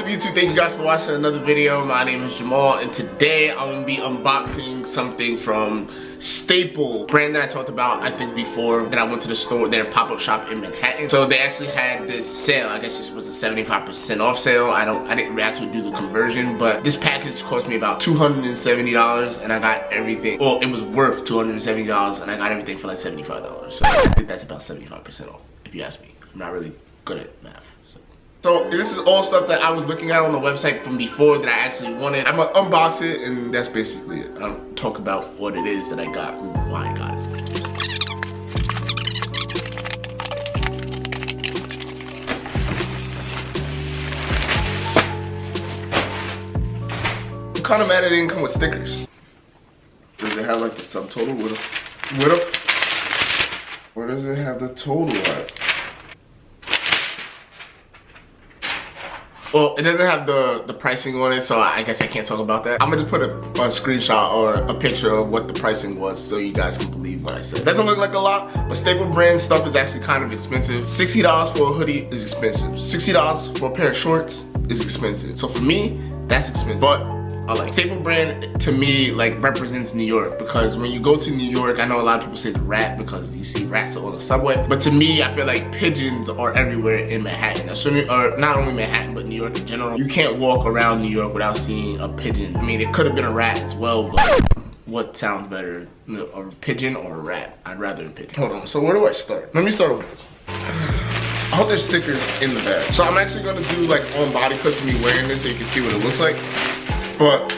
up, YouTube? Thank you guys for watching another video. My name is Jamal, and today I'm gonna be unboxing something from Staple, brand that I talked about I think before, that I went to the store, their pop-up shop in Manhattan. So they actually had this sale. I guess this was a 75% off sale. I didn't actually do the conversion, but this package cost me about $270, and I got everything. Well, it was worth $270, and I got everything for like $75. So I think that's about 75% off, if you ask me. I'm not really good at math. So this is all stuff that I was looking at on the website from before that I actually wanted. I'm gonna unbox it, and that's basically it. I'll talk about what it is that I got and why I got it. I'm kind of mad it didn't come with stickers. Does it have like the subtotal? Where does it have the total at? Well, it doesn't have the pricing on it, so I guess I can't talk about that. I'm gonna just put a screenshot or a picture of what the pricing was so you guys can believe what I said. It doesn't look like a lot, but Staple brand stuff is actually kind of expensive. $60 for a hoodie is expensive. $60 for a pair of shorts is expensive. So for me, that's expensive. But I like Staple brand. To me, like, represents New York, because when you go to New York, I know a lot of people say the rat because you see rats on the subway, but to me, I feel like pigeons are everywhere in Manhattan. Or not only Manhattan, but New York in general. You can't walk around New York without seeing a pigeon. I mean, it could have been a rat as well, but what sounds better, a pigeon or a rat? I'd rather a pigeon. Hold on, so where do I start? Let me start with this. I hope there's stickers in the bag. So I'm actually gonna do like on body clips of me wearing this so you can see what it looks like. But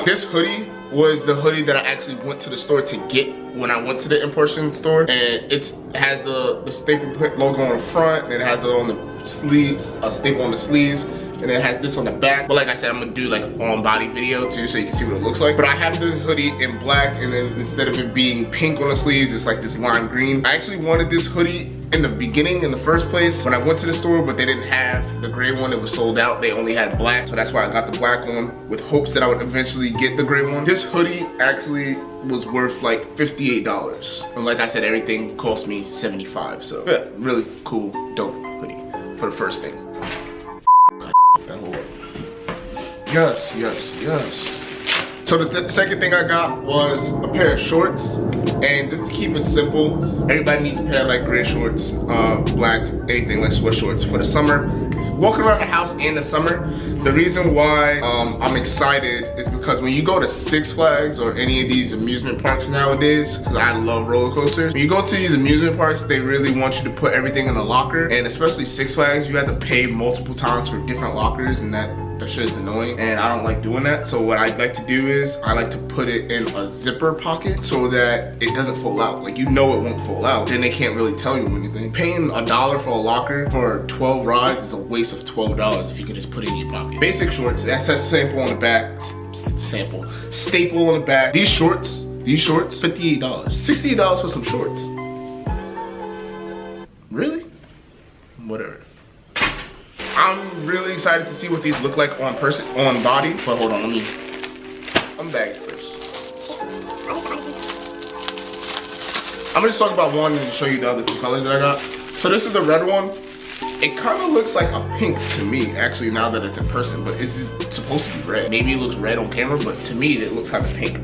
this hoodie was the hoodie that I actually went to the store to get when I went to the in-person store, and it has the Staple logo on the front, and it has it on the sleeves, Staple on the sleeves, and it has this on the back. But like I said, I'm gonna do like an on-body video too, so you can see what it looks like. But I have this hoodie in black, and then instead of it being pink on the sleeves, it's like this lime green. I actually wanted this hoodie in the beginning, in the first place, when I went to the store, but they didn't have the gray one. It was sold out. They only had black, so that's why I got the black one with hopes that I would eventually get the gray one. This hoodie actually was worth like $58, and like I said, everything cost me $75. So yeah, really cool, dope hoodie for the first thing. Yes, yes, yes. So the second thing I got was a pair of shorts, and just to keep it simple, everybody needs a pair of like gray shorts, black, anything like sweat shorts for the summer. Walking around the house in the summer, the reason why I'm excited is because when you go to Six Flags or any of these amusement parks nowadays, because I love roller coasters, when you go to these amusement parks, they really want you to put everything in a locker, and especially Six Flags, you have to pay multiple times for different lockers, and that shit is annoying, and I don't like doing that. So what I like to do is I like to put it in a zipper pocket so that it doesn't fall out. Like, you know it won't fall out, then they can't really tell you anything. Paying $1 for a locker for 12 rides is a waste of $12 if you can just put it in your pocket. Basic shorts, that says Sample on the back, Staple on the back. These shorts, $58, $68 for some shorts. Really? Whatever. I'm really excited to see what these look like on body, but hold on, let me unbag it first. I'm gonna just talk about one and show you the other two colors that I got. So this is the red one. It kind of looks like a pink to me, actually, now that it's in person, but it's supposed to be red. Maybe it looks red on camera, but to me, it looks kind of pink.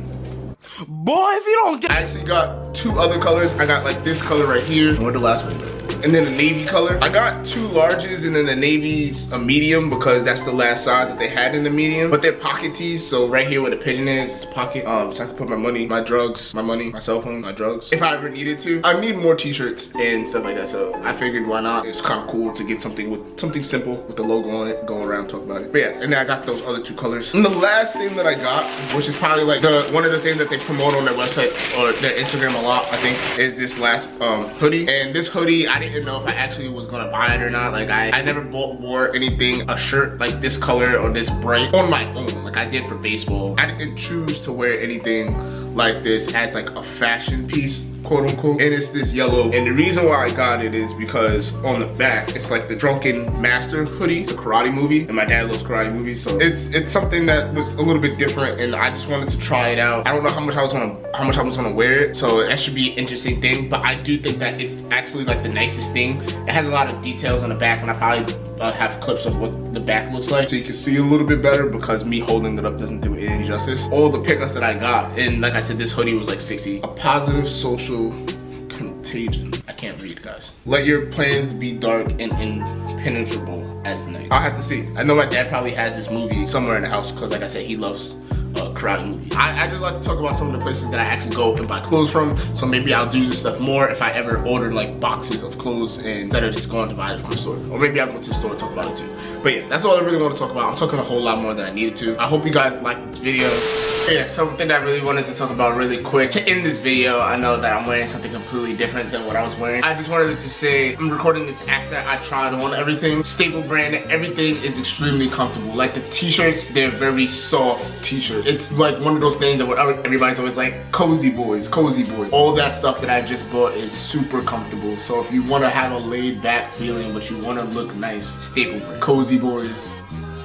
Boy, if you don't get— I actually got two other colors. I got like this color right here. Where'd the last one go? And then the navy color. I got two larges, and then the navy's a medium because that's the last size that they had in the medium. But they're pocket tees, so right here where the pigeon is, it's a pocket. So I can put my money, my drugs, my money, my cell phone, my drugs, if I ever needed to. I need more t-shirts and stuff like that, so I figured why not. It's kind of cool to get something simple with the logo on it, go around, talk about it. But yeah, and then I got those other two colors. And the last thing that I got, which is probably like one of the things that they promote on their website or their Instagram a lot, I think, is this last hoodie. And this hoodie, I didn't know if I actually was gonna buy it or not. Like, I never wore anything, a shirt like this color or this bright on my own like I did for baseball. I didn't choose to wear anything like this as like a fashion piece, quote unquote, and it's this yellow. And the reason why I got it is because on the back it's like the Drunken master hoodie. It's a karate movie, and my dad loves karate movies, so it's something that was a little bit different, and I just wanted to try it out. I don't know how much I was gonna wear it, so that should be an interesting thing, but I do think that it's actually like the nicest thing. It has a lot of details on the back, and I probably have clips of what the back looks like so you can see a little bit better, because me holding it up doesn't do it any justice. All the pickups that I got, and like I said, this hoodie was like 60. A positive social contagion. I can't read, guys. Let your plans be dark and impenetrable as night. I'll have to see. I know my dad probably has this movie somewhere in the house, because like I said, he loves karate movies. I just like to talk about some of the places that I actually go and buy clothes from, so maybe I'll do this stuff more if I ever order like boxes of clothes instead of just going to buy it from the store. Or maybe I'll go to the store and talk about it too. But yeah, that's all I really want to talk about. I'm talking a whole lot more than I needed to. I hope you guys liked this video. Yeah, something that I really wanted to talk about really quick to end this video. I know that I'm wearing something completely different than what I was wearing. I just wanted to say, I'm recording this after I tried on everything. Staple brand, everything is extremely comfortable. Like the t-shirts, they're very soft t-shirts. It's like one of those things that everybody's always like, cozy boys, cozy boys. All that stuff that I just bought is super comfortable. So if you want to have a laid back feeling, but you want to look nice, staple brand. Cozy boys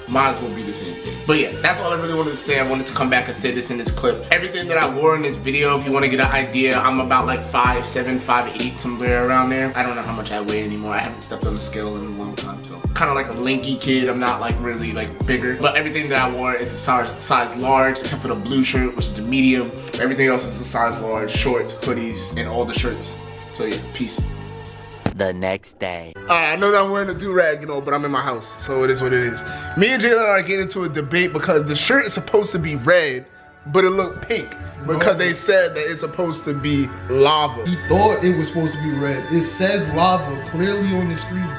might as well be the same thing. But yeah, that's all I really wanted to say. I wanted to come back and say this in this clip. Everything that I wore in this video, if you want to get an idea, I'm about like 5'7", 5'8", somewhere around there. I don't know how much I weigh anymore. I haven't stepped on the scale in a long time, so kind of like a lanky kid. I'm not like really like bigger, but everything that I wore is a size large, except for the blue shirt, which is the medium. Everything else is a size large, shorts, hoodies, and all the shirts. So yeah, peace. The next day. I know that I'm wearing a do-rag, you know, but I'm in my house, so it is what it is. Me and Jalen are getting into a debate because the shirt is supposed to be red, but it looked pink because they said that it's supposed to be lava. He thought it was supposed to be red. It says lava clearly on the screen.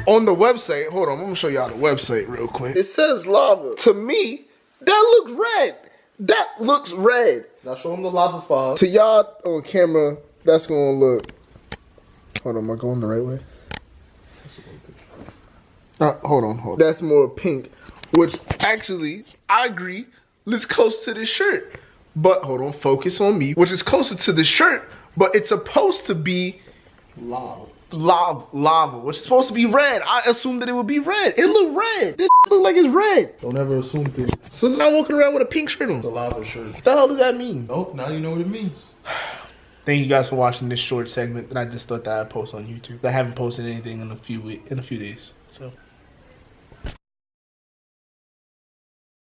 On the website, hold on, I'm gonna show y'all the website real quick. It says lava. To me, that looks red. That looks red. Now show him the lava file. To y'all on camera, that's gonna look. Hold on, am I going the right way? Hold on. That's more pink, which actually, I agree, looks close to this shirt. But hold on, focus on me, which is closer to the shirt, but it's supposed to be lava, which is supposed to be red. I assumed that it would be red. It looked red. This look like it's red. Don't ever assume things. So now I'm walking around with a pink shirt on. It's a lava shirt. What the hell does that mean? Nope, now you know what it means. Thank you guys for watching this short segment that I just thought that I'd post on YouTube. I haven't posted anything in a few days, so.